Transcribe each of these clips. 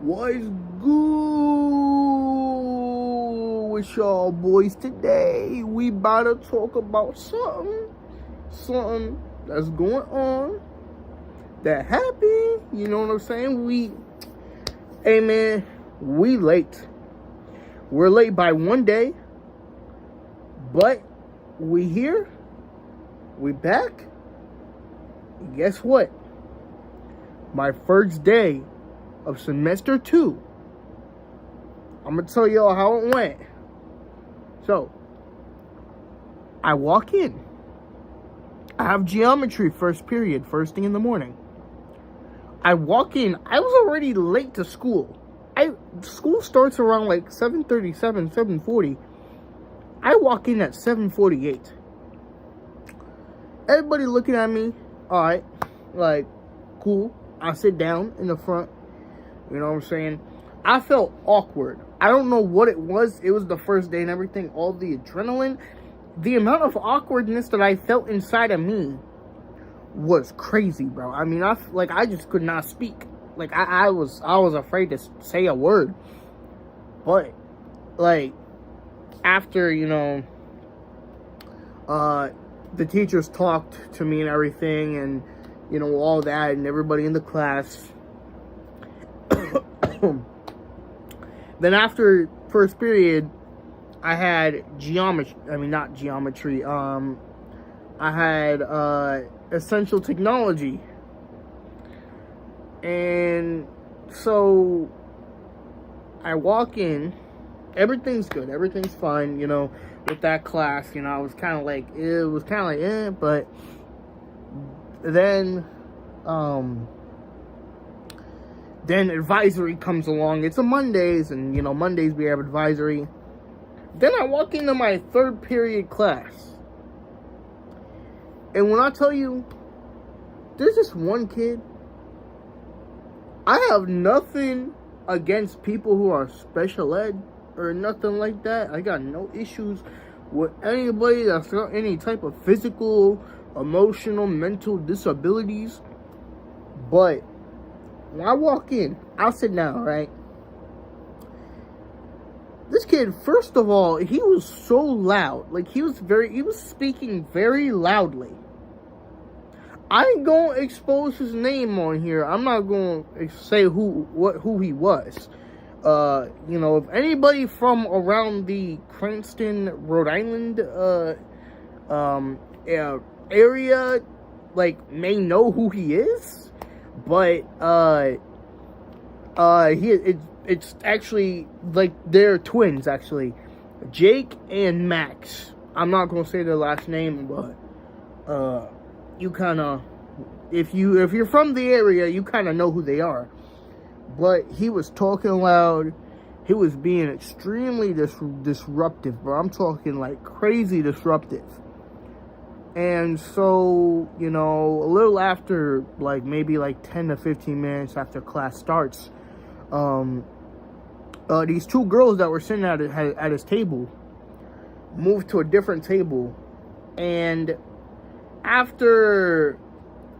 What's good with y'all boys today? We about to talk about something that's going on that happened. You know what I'm saying? Hey man, we late. We're late by one day, but we here. We back. And guess what? My first day of semester 2. I'm gonna tell y'all how it went. So, I walk in. I have geometry first period, first thing in the morning. I walk in. I was already late to school. School starts around like 7:37, 7:40. I walk in at 7:48. Everybody looking at me. All right, like, cool. I sit down in the front. You know what I'm saying? I felt awkward. I don't know what it was. It was the first day and everything. All the adrenaline. The amount of awkwardness that I felt inside of me was crazy, bro. I mean, I just could not speak. Like, I was afraid to say a word. But, like, after, you know, the teachers talked to me and everything, and, you know, all that, and everybody in the class. Then after first period, I had geometry. I mean, not geometry. I had essential technology. And so I walk in. Everything's good. Everything's fine, you know, with that class. You know, I was kind of like, it was kind of like, but then advisory comes along. It's a Mondays, and, you know, Mondays we have advisory. Then I walk into my third period class. And when I tell you, there's this one kid. I have nothing against people who are special ed or nothing like that. I got no issues with anybody that's got any type of physical, emotional, mental disabilities. But when I walk in, I'll sit down, right? This kid, first of all, he was so loud. Like, he was speaking very loudly. I ain't gonna expose his name on here. I'm not gonna say who he was. You know, if anybody from around the Cranston, Rhode Island, area, like, may know who he is. But, it's actually, like, they're twins, actually. Jake and Max. I'm not gonna say their last name, but, you kind of, if you're from the area, you kind of know who they are. But he was talking loud. He was being extremely disruptive, bro. I'm talking, like, crazy disruptive. And so, you know, a little after, like, maybe like 10 to 15 minutes after class starts, these two girls that were sitting at his table moved to a different table. And after,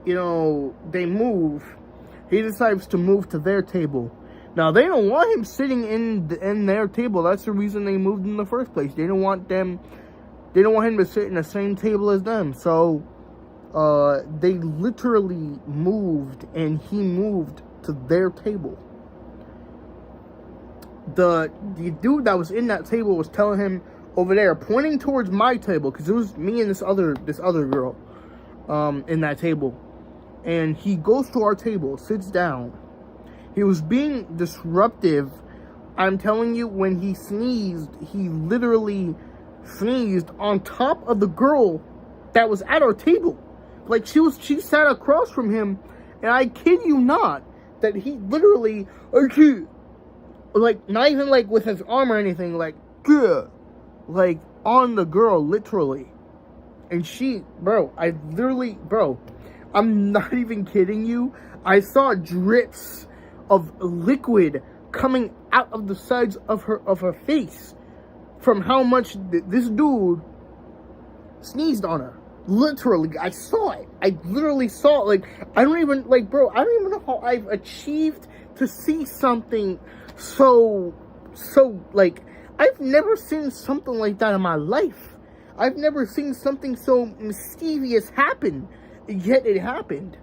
you know, they move, he decides to move to their table. Now, they don't want him sitting in their table. That's the reason they moved in the first place. They don't want him to sit in the same table as them. So, they literally moved, and he moved to their table. The dude that was in that table was telling him over there, pointing towards my table, because it was me and this other girl, in that table. And he goes to our table, sits down. He was being disruptive. I'm telling you, when he sneezed, he literally sneezed on top of the girl that was at our table. Like, she sat across from him, and I kid you not, that he literally, like, not even like with his arm or anything, like on the girl, literally. And she, bro, I'm not even kidding you. I saw drips of liquid coming out of the sides of her face from how much this dude sneezed on her. Literally, I saw it. I literally saw it. Like, I don't even know how I've achieved to see something so like, I've never seen something like that in my life. I've never seen something so mischievous happen, yet it happened.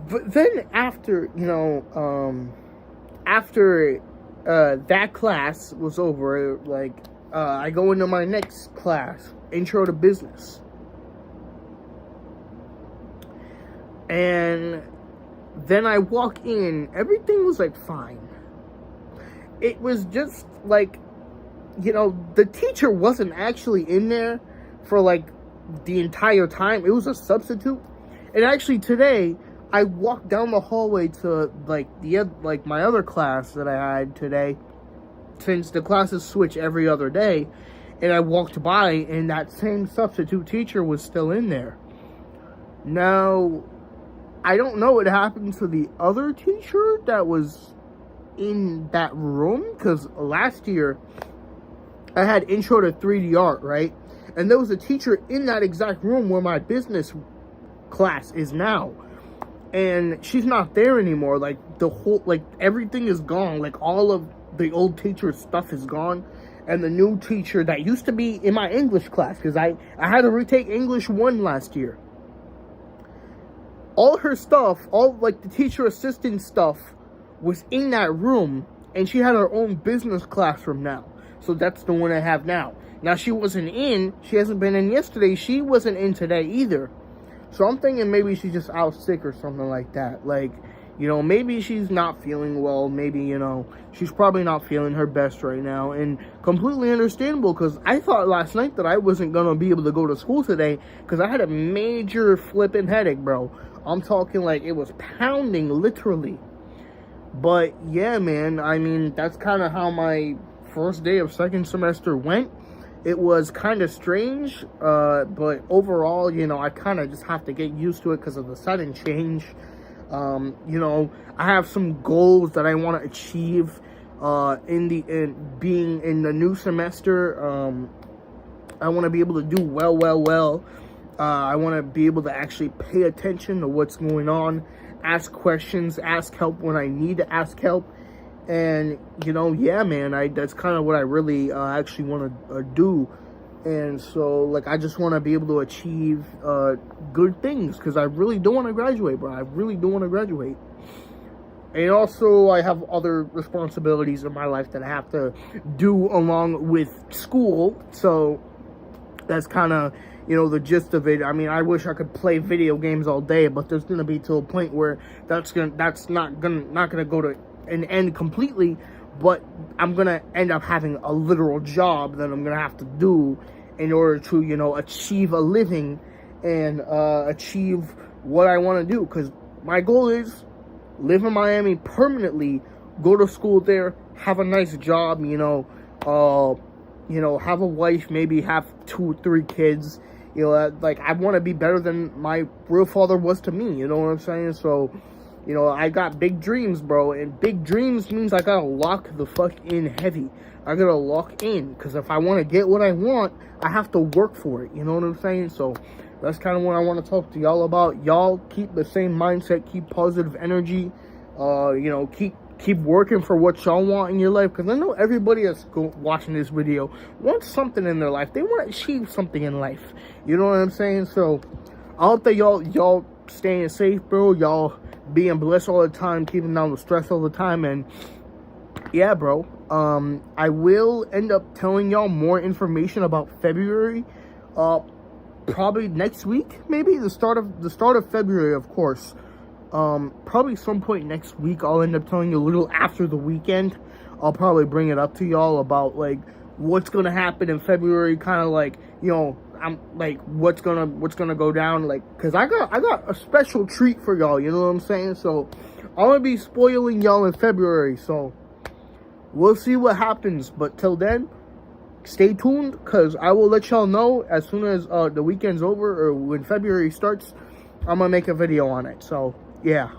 But then after, after that class was over, like, I go into my next class, Intro to Business. And then I walk in, everything was like fine. It was just like, the teacher wasn't actually in there for like the entire time. It was a substitute. And actually today, I walked down the hallway to like my other class that I had today, since the classes switch every other day, and I walked by and that same substitute teacher was still in there. Now, I don't know what happened to the other teacher that was in that room, because last year I had Intro to 3D Art, right? And there was a teacher in that exact room where my business class is now. And she's not there anymore. Like, everything is gone. Like, all of the old teacher's stuff is gone. And the new teacher that used to be in my English class, because I had to retake English 1 last year. All her stuff, all, like, the teacher assistant stuff was in that room. And she had her own business classroom now. So that's the one I have now. Now, she wasn't in. She hasn't been in yesterday. She wasn't in today either. So I'm thinking maybe she's just out sick or something like that. Like, maybe she's not feeling well. Maybe, she's probably not feeling her best right now. And completely understandable, because I thought last night that I wasn't going to be able to go to school today, because I had a major flipping headache, bro. I'm talking like it was pounding, literally. But yeah, man, I mean, that's kind of how my first day of second semester went. It was kind of strange, but overall, I kind of just have to get used to it because of the sudden change. I have some goals that I want to achieve in being in the new semester. I want to be able to do well. I want to be able to actually pay attention to what's going on, ask questions, ask help when I need to ask help. And, yeah, man, that's kind of what I really actually want to do. And so, like, I just want to be able to achieve good things, because I really do want to graduate, bro. I really do want to graduate. And also, I have other responsibilities in my life that I have to do along with school. So, that's kind of, the gist of it. I mean, I wish I could play video games all day, but there's going to be to a point where that's not gonna go to an end completely, but I'm gonna end up having a literal job that I'm gonna have to do in order to, achieve a living and achieve what I want to do. Because my goal is live in Miami permanently, go to school there, have a nice job, have a wife, maybe have 2 or 3 kids. Like, I want to be better than my real father was to me. You know what I'm saying? So, I got big dreams, bro. And big dreams means I gotta lock the fuck in heavy. I gotta lock in. Because if I want to get what I want, I have to work for it. You know what I'm saying? So, that's kind of what I want to talk to y'all about. Y'all keep the same mindset. Keep positive energy. Keep working for what y'all want in your life. Because I know everybody that's watching this video wants something in their life. They want to achieve something in life. You know what I'm saying? So, I hope that y'all staying safe, bro. Y'all being blessed all the time, keeping down the stress all the time. And yeah, bro, I will end up telling y'all more information about February, probably next week, maybe the start of February, of course. Probably some point next week, I'll end up telling you a little after the weekend. I'll probably bring it up to y'all about like what's gonna happen in February, kind of like, I'm like what's gonna go down, like, because I got a special treat for y'all, you know what I'm saying? So I'm gonna be spoiling y'all in February, so we'll see what happens. But till then, stay tuned, because I will let y'all know as soon as the weekend's over, or when February starts. I'm gonna make a video on it. So yeah.